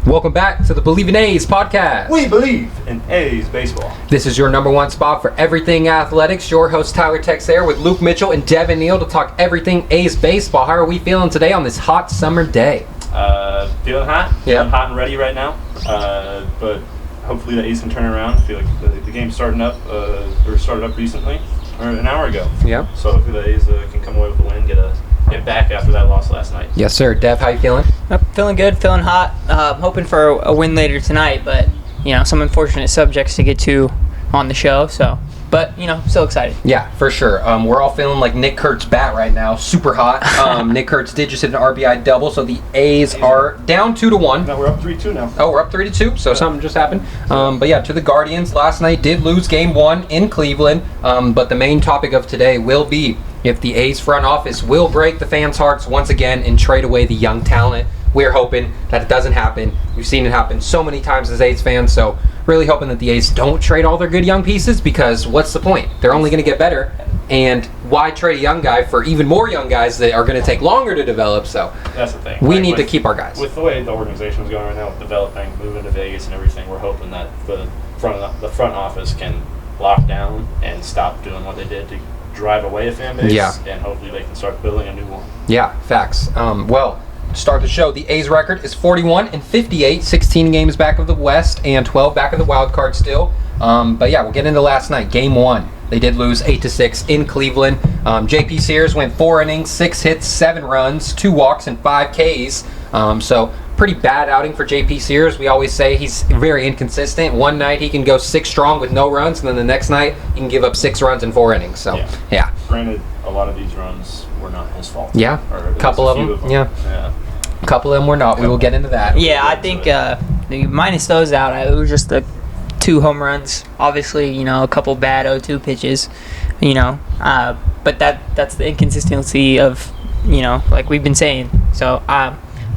Welcome back to the Bleav in A's podcast. We believe in A's baseball. This is your number one spot for everything athletics. Your host Tyler Tex there with Luke Mitchell and Devin Neal to talk everything A's baseball. How are we feeling today on this hot summer day? Feeling hot. Yeah. Feeling hot and ready right now. But hopefully the A's can turn around. I feel like the game's started up recently, or an hour ago. Yeah. So hopefully the A's can come away with the win, get back after that loss last night. Yes, sir. Dev, how you feeling? Feeling good, feeling hot. Hoping for a win later tonight, but some unfortunate subjects to get to on the show. So, but still excited. Yeah, for sure. We're all feeling like Nick Kurt's bat right now, super hot. Nick Kurtz did just hit an RBI double, so the A's are down 2-1. No, we're up 3-2 now. Oh, we're up 3-2, so something just happened. But yeah, to the Guardians, last night did lose Game 1 in Cleveland. But the main topic of today will be if the A's front office will break the fans' hearts once again and trade away the young talent. We're hoping that it doesn't happen. We've seen it happen so many times as A's fans, so really hoping that the A's don't trade all their good young pieces, because what's the point? They're only going to get better, and why trade a young guy for even more young guys that are going to take longer to develop? So that's the thing. We need to keep our guys. With the way the organization is going right now, with developing, moving to Vegas and everything, we're hoping that the front office can lock down and stop doing what they did to drive away a fan base, and hopefully they can start building a new one. Yeah, facts. Well, to start the show, the A's record is 41-58, 16 games back of the West and 12 back of the wild card still. But yeah, we'll get into last night. Game 1, they did lose 8-6 in Cleveland. JP Sears went 4 innings, 6 hits, 7 runs, 2 walks, and 5 Ks. So pretty bad outing for JP Sears. We always say he's very inconsistent. One night he can go 6 strong with no runs, and then the next night he can give up 6 runs in 4 innings. So yeah. Granted, a lot of these runs were not his fault. Yeah, a couple of them. Yeah. A couple of them were not. We will get into that. Yeah, I think minus those out, it was just the 2 home runs. Obviously, a couple bad 0-2 pitches, but that's the inconsistency of, like we've been saying. So,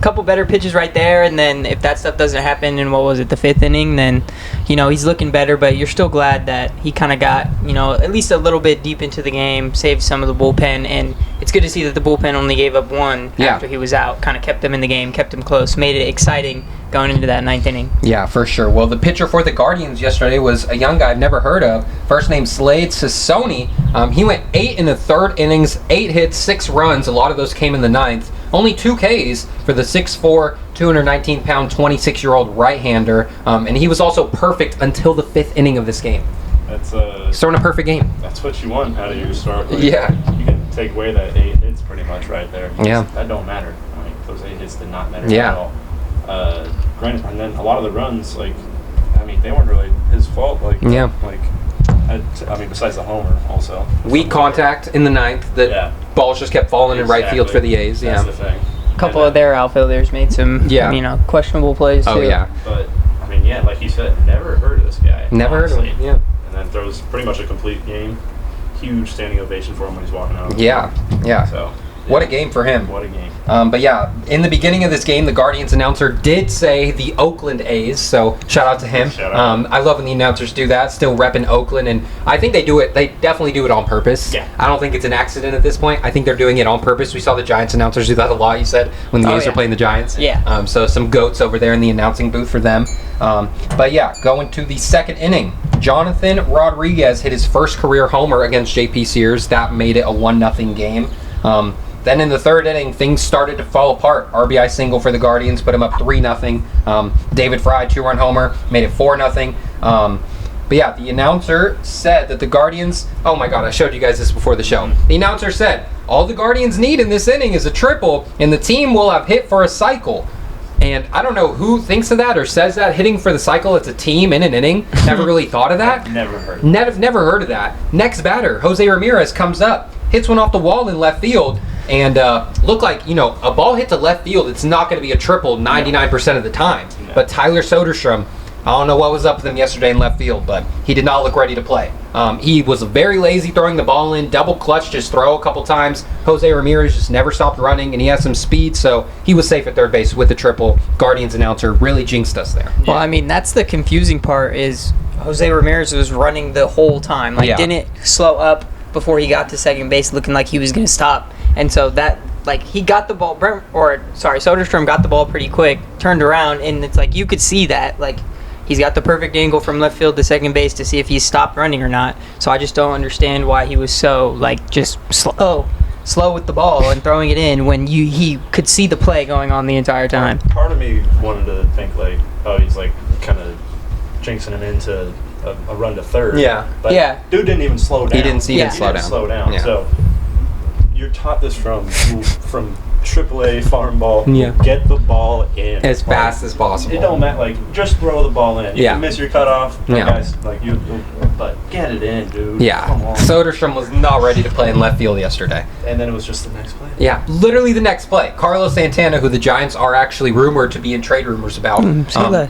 couple better pitches right there, and then if that stuff doesn't happen in the 5th inning, then he's looking better. But you're still glad that he kind of got at least a little bit deep into the game, saved some of the bullpen, and it's good to see that the bullpen only gave up 1 after he was out. Kind of kept them in the game, kept them close, made it exciting going into that 9th inning. Yeah, for sure. Well, the pitcher for the Guardians yesterday was a young guy I've never heard of. First name Slade Sassoni. He went 8 in the 3rd innings, 8 hits, 6 runs. A lot of those came in the 9th. Only 2 Ks for the 6'4", 219-pound, 26-year-old right-hander. And he was also perfect until the 5th inning of this game. That's He's throwing a perfect game. That's what you want out of your start. Like, yeah. You can take away that 8 hits pretty much right there. Yeah. That don't matter. Those 8 hits did not matter at all. Granted, and then a lot of the runs, they weren't really his fault. Besides the homer also. Weak contact in the 9th. The balls just kept falling in right field for the A's. That's the thing. A couple of their outfielders made some, questionable plays too. Oh, yeah. But, like you said, never heard of this guy. Never heard of him, yeah. And then throws pretty much a complete game. Huge standing ovation for him when he's walking out. Yeah. So, what a game for him. What a game. But yeah, in the beginning of this game, the Guardians announcer did say the Oakland A's, so shout out to him. Shout out. I love when the announcers do that, still repping Oakland, and I think they definitely do it on purpose. Yeah. I don't think it's an accident at this point. I think they're doing it on purpose. We saw the Giants announcers do that a lot, you said, when the A's were playing the Giants. Yeah. So some goats over there in the announcing booth for them. But yeah, going to the 2nd inning, Jonathan Rodriguez hit his first career homer against JP Sears. That made it a 1-0 game. Then in the 3rd inning, things started to fall apart. RBI single for the Guardians, put him up 3-0. David Fry, 2-run homer, made it 4-0. But yeah, the announcer said that the Guardians... Oh my God, I showed you guys this before the show. The announcer said, all the Guardians need in this inning is a triple, and the team will have hit for a cycle. And I don't know who thinks of that or says that, hitting for the cycle, it's a team in an inning. Never really thought of that. Never heard. Never heard of that. Next batter, Jose Ramirez comes up, hits one off the wall in left field, and look like, a ball hit to left field, it's not going to be a triple 99% of the time. No. But Tyler Soderstrom, I don't know what was up with him yesterday in left field, but he did not look ready to play. He was very lazy throwing the ball in, double clutch, just throw a couple times. Jose Ramirez just never stopped running, and he has some speed, so he was safe at third base with the triple. Guardians announcer really jinxed us there. Well, that's the confusing part is Jose Ramirez was running the whole time. Didn't slow up before he got to second base looking like he was going to stop. And so that like he got the ball, Soderstrom got the ball pretty quick, turned around, and it's like you could see that like he's got the perfect angle from left field to second base to see if he's stopped running or not. So I just don't understand why he was so like just slow with the ball and throwing it in when he could see the play going on the entire time. Part of me wanted to think like, oh, he's like kind of jinxing him into a run to third. Yeah. But dude didn't even slow down. He didn't slow down. Yeah. So you're taught this from AAA farm ball. Yeah. Get the ball in as fast as possible. It don't matter. Like just throw the ball in. You can miss your cutoff. Guys, like but get it in, dude. Yeah. Come on. Soderstrom was not ready to play in left field yesterday. And then it was just the next play. Yeah, literally the next play. Carlos Santana, who the Giants are actually rumored to be in trade rumors about,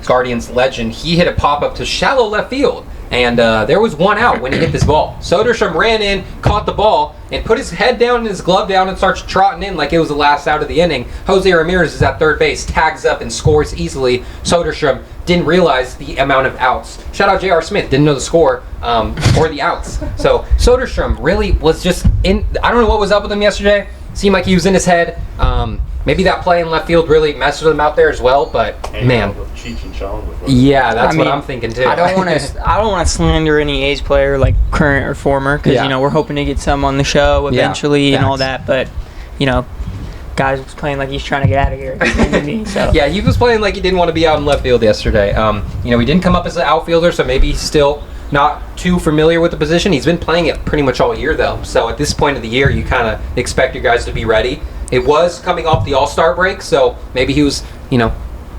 Guardians legend, he hit a pop-up to shallow left field. And there was one out when he hit this ball. Soderstrom ran in, caught the ball, and put his head down and his glove down and starts trotting in like it was the last out of the inning. Jose Ramirez is at third base, tags up and scores easily. Soderstrom didn't realize the amount of outs. Shout out J.R. Smith, didn't know the score or the outs. So Soderstrom really was just in. I don't know what was up with him yesterday. Seemed like he was in his head. Maybe that play in left field really messed with him out there as well. But man, that's what I'm thinking too. I don't want to slander any A's player like current or former because we're hoping to get some on the show eventually and all that. But guys was playing like he's trying to get out of here. So. Yeah, he was playing like he didn't want to be out in left field yesterday. He didn't come up as an outfielder, so maybe he's still not too familiar with the position. He's been playing it pretty much all year, though. So at this point of the year, you kind of expect your guys to be ready. It was coming off the All-Star break, so maybe he was,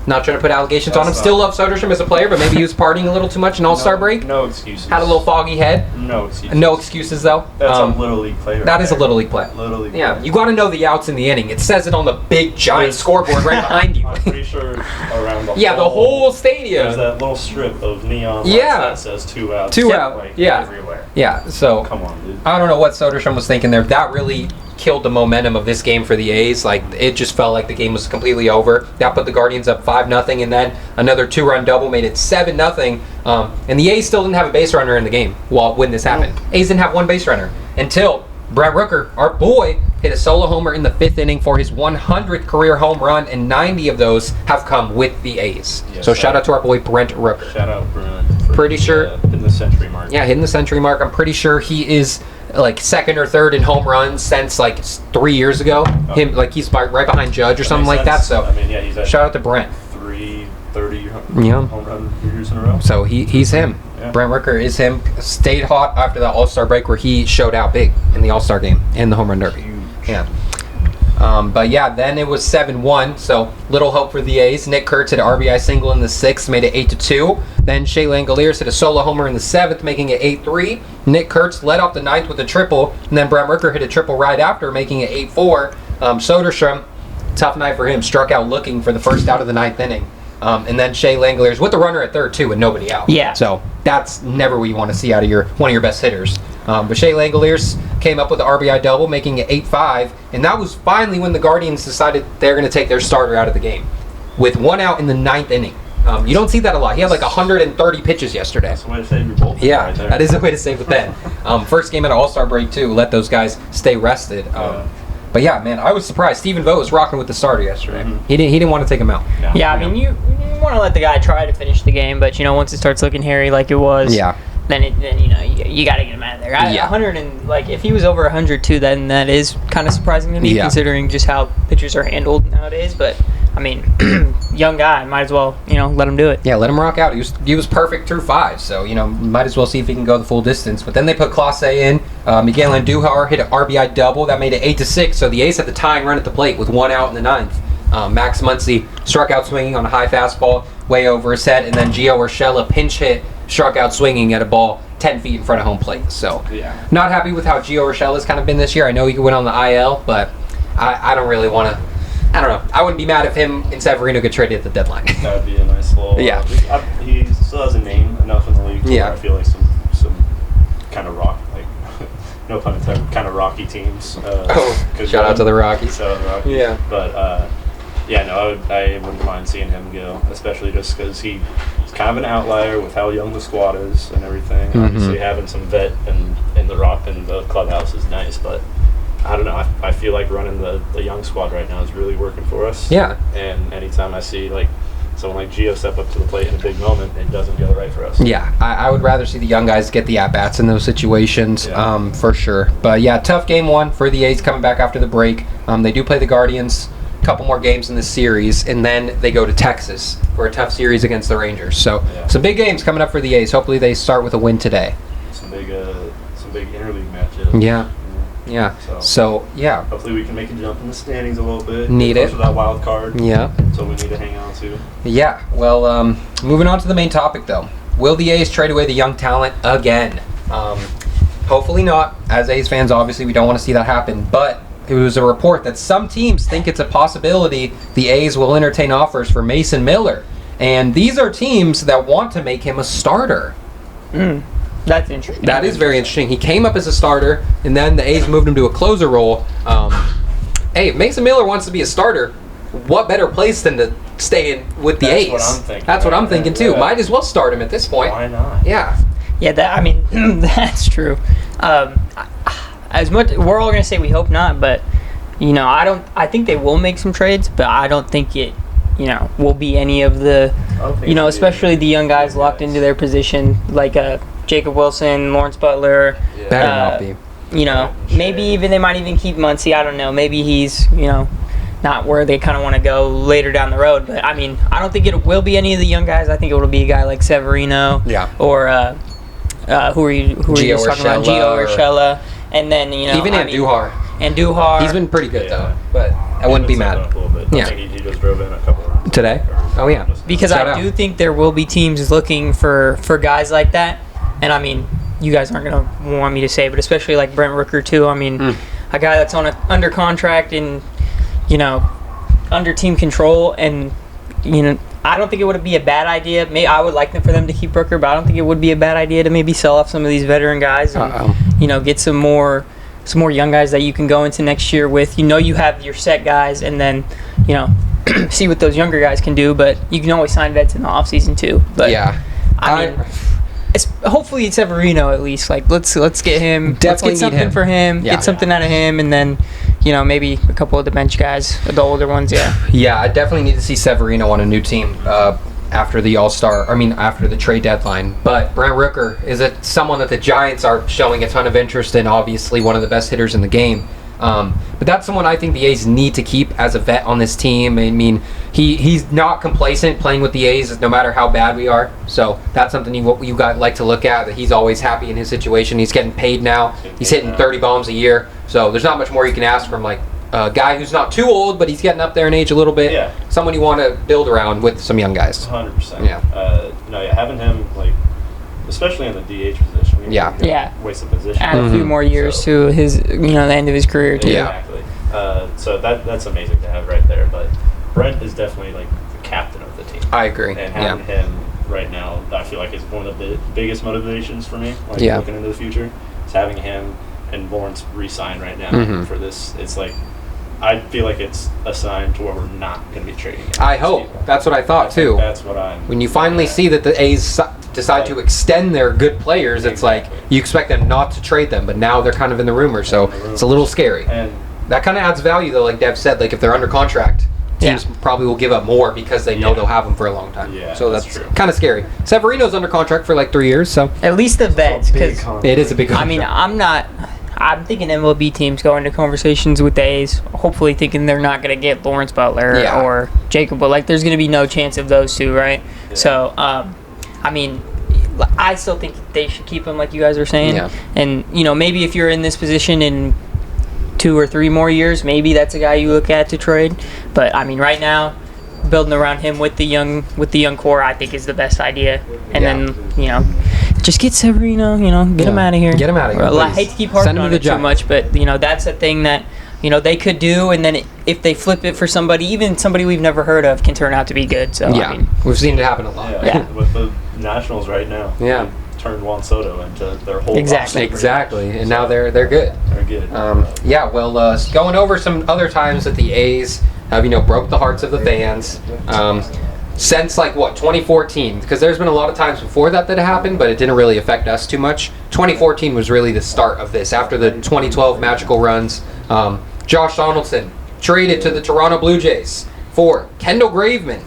not trying to put allegations on him. Still love Soderstrom as a player, but maybe he was partying a little too much in All-Star break. No excuses. Had a little foggy head. No excuses. No excuses, though. That's a Little League play. That is a Little League play. Little League Yeah, play. you got to know the outs in the inning. It says it on the big, giant scoreboard right behind you. I'm pretty sure around the the whole stadium. There's that little strip of neon lights that says 2 outs. 2 out. Like, yeah. everywhere. Yeah, so come on, dude. I don't know what Soderstrom was thinking there. That really killed the momentum of this game for the A's. Like, it just felt like the game was completely over. That put the Guardians up 5-0, and then another 2-run double made it 7-0. And the A's still didn't have a base runner in the game when this happened. A's didn't have one base runner until Brent Rooker, our boy, hit a solo homer in the 5th inning for his 100th career home run, and 90 of those have come with the A's. Yes, so shout out to our boy Brent Rooker. Shout out Brent. Pretty sure hitting the century mark. Yeah, hitting the century mark. I'm pretty sure he is like second or third in home runs since like 3 years ago. He's right behind Judge or something like that. So he's at shout out to Brent. 330 home run years in a row. So he's him. Yeah. Brent Rooker is him. Stayed hot after the All-Star break where he showed out big in the All-Star game and the home run derby. Huge. Yeah. Then it was 7-1, so little hope for the A's. Nick Kurtz hit an RBI single in the 6th, made it 8-2. Then Shea Langoliers hit a solo homer in the 7th, making it 8-3. Nick Kurtz led off the 9th with a triple, and then Brent Rooker hit a triple right after, making it 8-4. Soderstrom, tough night for him, struck out looking for the first out of the 9th inning. And then Shea Langoliers with the runner at third, too, and nobody out. Yeah. So that's never what you want to see out of one of your best hitters. But Shea Langoliers came up with the RBI double, making it 8-5. And that was finally when the Guardians decided they're going to take their starter out of the game. With one out in the 9th inning. You don't see that a lot. He had like 130 pitches yesterday. That's the way to save your bullpen. Yeah, right there. That is a way to save the pen. First game at an All-Star break, too. Let those guys stay rested. But yeah, man, I was surprised. Stephen Vogt was rocking with the starter yesterday. Mm-hmm. He didn't want to take him out. No. Yeah, I mean, you want to let the guy try to finish the game, but once it starts looking hairy like it was, then you got to get him out of there. 100 and if he was over 100 too, then that is kind of surprising to me considering just how pitchers are handled nowadays. But I mean, young guy, might as well let him do it. Yeah, let him rock out. He was perfect through 5, so might as well see if he can go the full distance. But then they put Clase in. Miguel Andujar hit an RBI double that made it 8-6. So the A's had the tying run at the plate with one out in the 9th. Max Muncy struck out swinging on a high fastball way over his head, and then Gio Urshela pinch hit, struck out swinging at a ball 10 feet in front of home plate. So not happy with how Gio Urshela's kind of been this year. I know he went on the IL, but I don't really want to. I don't know. I wouldn't be mad if him and Severino get traded at the deadline. That would be a nice little. He still has a name enough in the league. Where I feel like some kind of no pun intended, kind of rocky teams. Shout out to the Rockies. Yeah. But I wouldn't mind seeing him go, especially just because he's kind of an outlier with how young the squad is and everything. Mm-hmm. Obviously, having some vet in the clubhouse is nice, but I don't know. I feel like running the young squad right now is really working for us. Yeah. And anytime I see like someone like Gio step up to the plate in a big moment, it doesn't go right for us. Yeah, I would rather see the young guys get the at-bats in those situations, for sure. But yeah, tough game one for the A's coming back after the break. They do play the Guardians a couple more games in this series, and then they go to Texas for a tough series against the Rangers. So some big games coming up for the A's. Hopefully they start with a win today. Some big interleague matches. Yeah. So yeah. Hopefully we can make a jump in the standings a little bit. Need it. For that wild card. Yeah. So we need to hang on to. Yeah. Well, moving on to the main topic though. Will the A's trade away the young talent again? Hopefully not. As A's fans, obviously we don't want to see that happen. But it was a report that some teams think it's a possibility the A's will entertain offers for Mason Miller. And these are teams that want to make him a starter. That's interesting. That is very interesting. He came up as a starter, and then the A's moved him to a closer role. Hey, if Mason Miller wants to be a starter, what better place than to stay in with the A's? That's what I'm thinking. That's what I'm thinking too. Might as well start him at this point. Why not? Yeah. Yeah, that's true. As much we're all gonna say we hope not, but I think they will make some trades, but I don't think it will be any of the especially the young guys locked into their position like Jacob Wilson, Lawrence Butler. Better not be. Maybe even they might even keep Muncy. I don't know. Maybe he's not where they kind of want to go later down the road. But I don't think it will be any of the young guys. I think it will be a guy like Severino. Yeah. Or who are you just talking about? Gio Urshela. And then even Andujar. He's been pretty good though, but I wouldn't be mad. I think he just drove in a couple rounds today. Oh yeah. Because I do think there will be teams looking for guys like that, and you guys aren't gonna want me to say, but especially like Brent Rooker too. A guy that's under contract and under team control, and I don't think it would be a bad idea. I would like for them to keep Rooker, but I don't think it would be a bad idea to maybe sell off some of these veteran guys and get some more young guys that you can go into next year with. You have your set guys, and then see what those younger guys can do. But you can always sign vets in the offseason too. But yeah, hopefully it's Severino at least. Like let's get him. Definitely let's get something for him. Yeah. Get something out of him, and then maybe a couple of the bench guys, the older ones. Yeah. Yeah, I definitely need to see Severino on a new team after the after the trade deadline. But Brent Rooker is someone that the Giants are showing a ton of interest in. Obviously, one of the best hitters in the game. But that's someone I think the A's need to keep as a vet on this team. He's not complacent playing with the A's no matter how bad we are. So that's something you guys like to look at, that he's always happy in his situation. He's getting paid now. He's hitting 30 bombs a year. So there's not much more you can ask from like a guy who's not too old, but he's getting up there in age a little bit. Yeah. Someone you want to build around with some young guys. 100%. Yeah. Having him especially in the DH position. Waste of position. Add a few more years to his, the end of his career too. Yeah. Exactly. So that's amazing to have right there. But Brent is definitely the captain of the team. I agree. And having him right now, I feel like is one of the biggest motivations for me. Looking into the future, is having him and Lawrence re-sign right now for this. It's I feel like it's a sign to where we're not going to be trading. I hope. That's what I thought too. That's what I'm. When you finally see that the A's decide to extend their good players, it's like you expect them not to trade them, but now they're kind of in the rumor, so it's a little scary. And that kind of adds value though, like Dev said, if they're under contract, teams probably will give up more because they know they'll have them for a long time. Yeah, so that's kind of scary. Severino's under contract for 3 years, so at least the vets, because it is a big contract. I'm thinking MLB teams go into conversations with the A's, hopefully thinking they're not going to get Lawrence Butler or Jacob, but there's going to be no chance of those two, right? Yeah. So, I still think they should keep him, like you guys are saying. Yeah. And, maybe if you're in this position in 2 or 3 more years, maybe that's a guy you look at to trade. But, right now, building around him with the young core, I think is the best idea. And then, just get Severino, get him out of here. Get him out of here. I hate to keep harping on it too much, but, that's a thing that, they could do. And then if they flip it for somebody, even somebody we've never heard of, can turn out to be good. So, we've seen it happen a lot. Yeah. With the Nationals right now. Yeah. Turned Juan Soto into their whole Exactly. And now they're good. They're good. Going over some other times that the A's have, broke the hearts of the fans. Since 2014, because there's been a lot of times before that happened, but it didn't really affect us too much. 2014 was really the start of this. After the 2012 magical runs, Josh Donaldson traded to the Toronto Blue Jays for Kendall Graveman,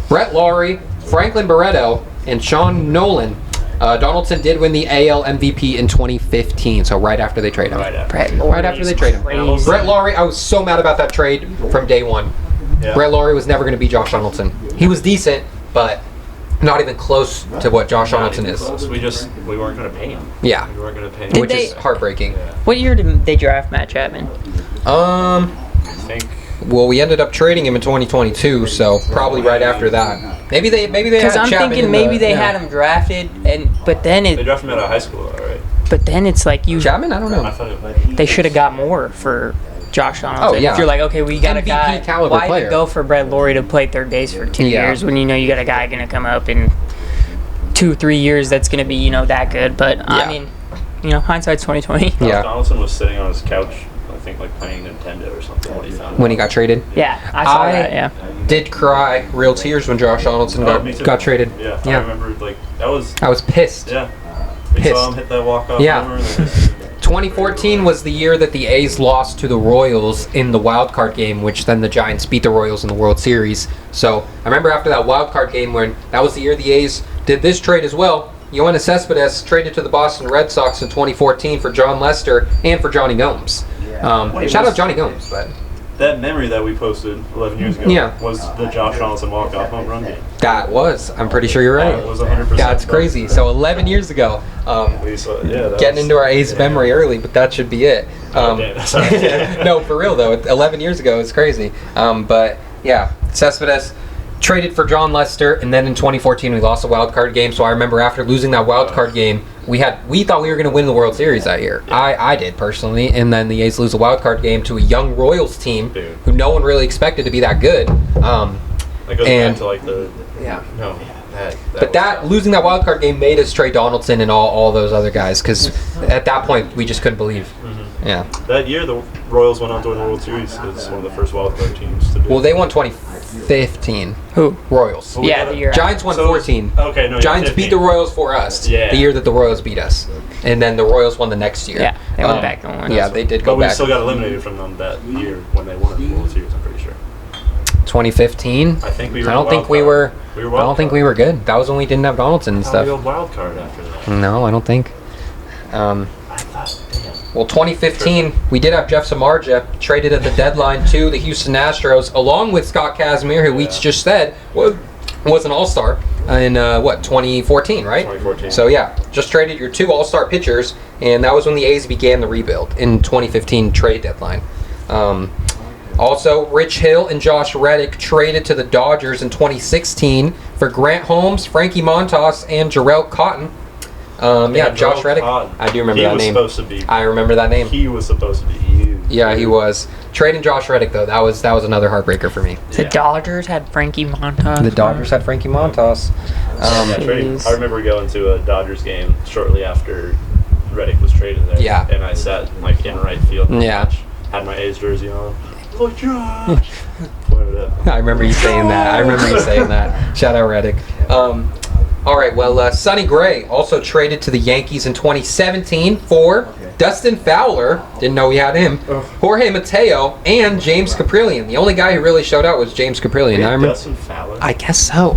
Brett Lawrie, Franklin Barreto, and Sean Nolan. Donaldson did win the AL MVP in 2015, so right after they traded him. Right after. Right after they traded him. Brett Lawrie, I was so mad about that trade from day one. Yeah. Brett Lawrie was never going to be Josh Donaldson. He was decent, but not even close to what Josh Donaldson is. We weren't going to pay him. Yeah. We weren't going to pay him. Which is heartbreaking. Yeah. What year did they draft Matt Chapman? I think. Well, we ended up trading him in 2022, so probably right after that. Maybe they had Because I'm Chapman thinking in maybe they yeah. had him drafted, but then They drafted him out of high school, though, right? but then it's like Chapman. I don't I know. thought they should have got more for Josh Donaldson. Oh, yeah. If you're like, okay, we got a MVP guy. caliber Why player. even go for Brett Lawrie to play third base for 2 Yeah. years when you know you got a guy going to come up in 2-3 years that's going to be that good? But I Yeah. mean, hindsight's 2020. Yeah. Donaldson was sitting on his couch, I think, like playing Nintendo or something when he found When he got traded. Yeah, I saw that. Yeah. Did cry real tears when Josh Donaldson me too. got traded. Yeah, Yeah. I remember, that was, I was pissed. yeah. We Pissed. saw him hit that walk-off Yeah. homer, and then just- 2014 was the year that the A's lost to the Royals in the wild card game, which then the Giants beat the Royals in the World Series. So I remember after that wild card game, when that was the year the A's did this trade as well. Yoenis Céspedes traded to the Boston Red Sox in 2014 for John Lester and for Johnny Gomes. Shout out Johnny Gomes, but that memory that we posted 11 years ago Yeah. was the Josh Donaldson walk-off home run game. that was. I'm pretty sure you're right. That was 100%. That's crazy. So 11 years ago. We saw, that Getting was- into our A's memory early, but that should be it. damn, sorry. No, for real though. 11 years ago, it's crazy. But yeah, Céspedes traded for John Lester, and then in 2014 we lost a wild card game. So I remember after losing that wild card game, we thought we were going to win the World Series that year. I did personally, and then the A's lose a wild card game to a young Royals team Dude. who no one really expected to be that good. That goes And- back to like the Yeah. no. But that losing that wild card game made us trade Donaldson and all those other guys, because at that point we just couldn't believe. Yeah. that year the Royals went on to win the World Series as one of the first wild card teams to do. Well, they won 2015. Who? Royals. Well, we Yeah, got the it. year. Giants won So- 14. Okay, no. Giants 15. beat the Royals for us. Yeah. The year that the Royals beat us, and then the Royals won the next year. Yeah, they went back and won. Yeah, they did go But we back. still got eliminated from them that year when they won the World Series. I'm pretty sure. 2015. I think we were. I don't wild think we card. were. We were I don't think we were good. That was when we didn't have Donaldson and We stuff. were wild card after that. No, I don't think. I thought, damn. Well, 2015, we did have Jeff Samardzija traded at the deadline to the Houston Astros, along with Scott Kazmir, who we Yeah. just said was an All-Star in 2014, right? 2014. So yeah, just traded your two All-Star pitchers, and that was when the A's began the rebuild in 2015 trade deadline. Also, Rich Hill and Josh Reddick traded to the Dodgers in 2016 for Grant Holmes, Frankie Montas, and Jarrell Cotton. Yeah, Josh Jarrell Reddick. Cotton. I do remember He that was name. supposed to be. I remember that name. He was supposed to be huge. Yeah, he was. Trading Josh Reddick though, that was another heartbreaker for me. The Yeah. Dodgers had Frankie Montas. The Dodgers had Frankie Montas. Jeez. I remember going to a Dodgers game shortly after Reddick was traded there. Yeah. And I sat like in right field. Yeah. Had my A's jersey on. Look, Josh. Pointed up. I remember you saying that. Shout out Reddick. All right, well, Sonny Gray also traded to the Yankees in 2017 for Dustin Fowler. Didn't know we had him. Jorge Mateo and James Caprillion. The only guy who really showed out was James Caprillion. I remember. Dustin Fowler. I guess so.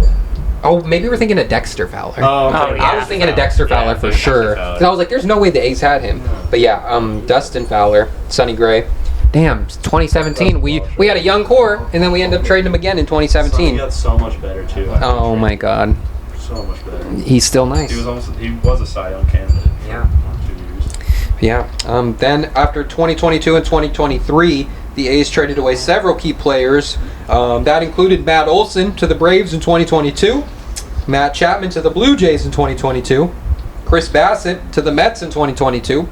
Oh, maybe we're thinking of Dexter Fowler. Oh, okay. Oh, yeah. I was thinking of Dexter Fowler for sure. Fowler. 'Cause I was like, there's no way the A's had him. But yeah, Dustin Fowler, Sonny Gray. Damn, 2017. We had a young core, and then we ended up trading him again in Sonny 2017. got so much better too. Oh my God, So much better. he's still nice. He was a Cy Young candidate. For Yeah. 2 years. Yeah. Then after 2022 and 2023, the A's traded away several key players. That included Matt Olson to the Braves in 2022, Matt Chapman to the Blue Jays in 2022, Chris Bassett to the Mets in 2022,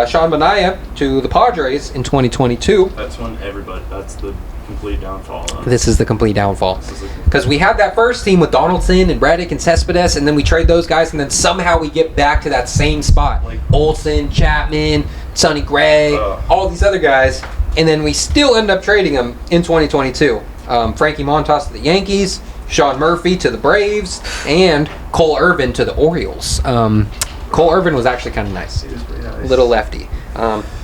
Sean Manaea to the Padres in 2022. That's when everybody. That's the complete downfall. Huh? This is the complete downfall. This is the- Because we had that first team with Donaldson and Reddick and Céspedes, and then we trade those guys, and then somehow we get back to that same spot. Like- Olson, Chapman, Sonny Gray, all these other guys, and then we still end up trading them in 2022. Frankie Montas to the Yankees, Sean Murphy to the Braves, and Cole Irvin to the Orioles. Cole Irvin was actually kind of nice. He was pretty nice. Little lefty.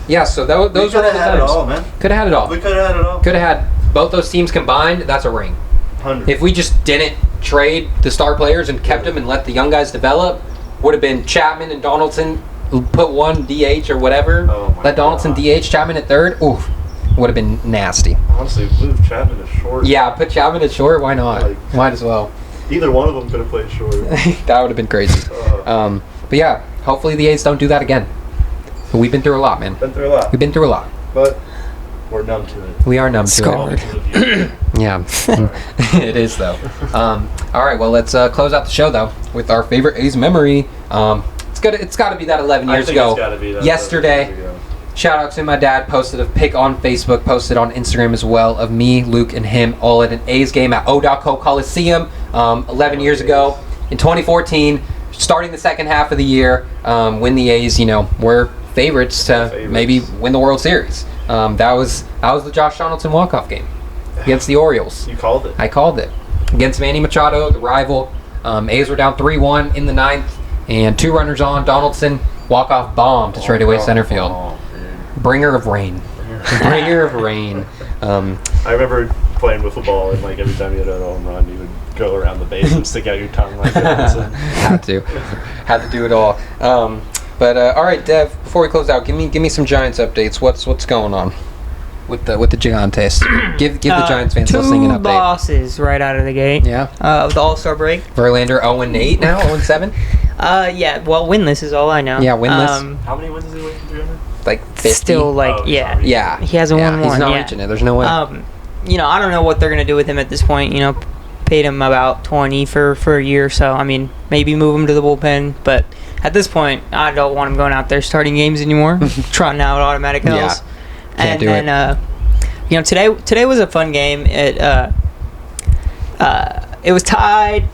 Yeah, so those we are could have had it all, man. Could have had it all. We could have had it all. Could have had both those teams combined. That's a ring. 100. If we just didn't trade the star players and kept them and let the young guys develop, would have been Chapman and Donaldson. Put one DH or whatever. Oh my Let Donaldson God. DH Chapman at third. Oof, would have been nasty. Honestly, move Chapman to short. Yeah, put Chapman at short. Why not? Like- Might as well. Either one of them could have played short. That would have been crazy. But yeah, hopefully the A's don't do that again. We've been through a lot, man. Been through a lot. We've been through a lot. But we're numb to it. We are numb to Scarred. it. Yeah, it is though. All right, well let's close out the show though with our favorite A's memory. It's got to be that 11 years ago. It's gotta be that Yesterday. 11 years ago. Shout out to my dad. Posted a pic on Facebook. Posted on Instagram as well of me, Luke, and him all at an A's game at O.Co Coliseum 11 years ago in 2014. Starting the second half of the year, when the A's, were favorites to maybe win the World Series. That was the Josh Donaldson walk-off game against the Orioles. You called it. I called it against Manny Machado, the rival. A's were down 3-1 in the ninth, and 2 runners on. Donaldson walk-off bomb to trade away center field. Bringer of rain. Bringer of rain. I remember playing with football, and like every time you had a home run, you would go around the base and stick out your tongue like Donaldson. Had to do it all. But all right, Dev. Before we close out, give me some Giants updates. What's going on with the Giants? Give the Giants fans listening an update. 2 losses right out of the gate. Yeah. With the All-Star break. Verlander 0-8 now, 0-7. Yeah. Well, winless is all I know. Yeah, winless. How many wins is he away from 300? Like 50. Still like Oh, yeah. sorry. Yeah. He hasn't won He's one. not Yeah. reaching it. There's no way. I don't know what they're gonna do with him at this point. Paid him about 20 for a year, so I mean, maybe move him to the bullpen. But at this point, I don't want him going out there starting games anymore, trotting out automatic L's. Yeah. Can't And do then, today was a fun game. It was tied.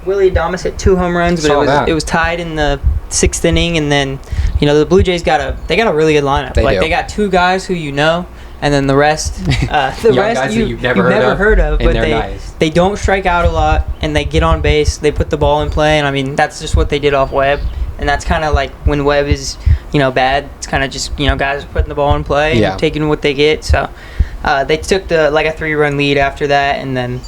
Willie Adames hit 2 home runs, but Saw it was tied in the 6th inning, and then the Blue Jays got a really good lineup. They do. They got 2 guys who and then the rest Young guys that you've never heard of, but and they're nice. they don't strike out a lot, and they get on base. They put the ball in play, and I mean that's just what they did off Webb, and that's kind of like when Webb is bad. It's kind of just guys putting the ball in play and taking what they get. So they took a 3-run lead after that, and then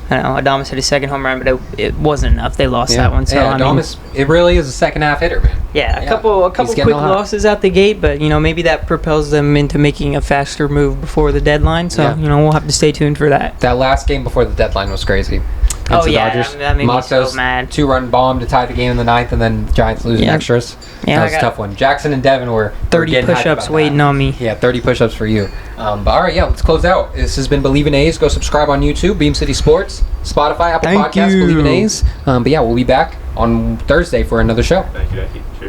Adames hit his 2nd home run, but it wasn't enough. They lost that one. So Adames, it really is a second half hitter, man. Yeah, a couple He's quick getting hot. losses out the gate, but maybe that propels them into making a faster move before the deadline. So we'll have to stay tuned for that. That last game before the deadline was crazy. Against the Dodgers. that made me so Matos, mad. 2-run bomb to tie the game in the 9th, and then Giants losing extras. Yeah, that I was a got tough one. Jackson and Devin were 30 getting hyped push-ups about waiting that. on me. Yeah, 30 push-ups for you. But all right, let's close out. This has been Bleav in A's. Go subscribe on YouTube, Beam City Sports, Spotify, Apple Thank Podcasts, you. Bleav in A's. But yeah, we'll be back on Thursday for another show. Thank you. Cheers.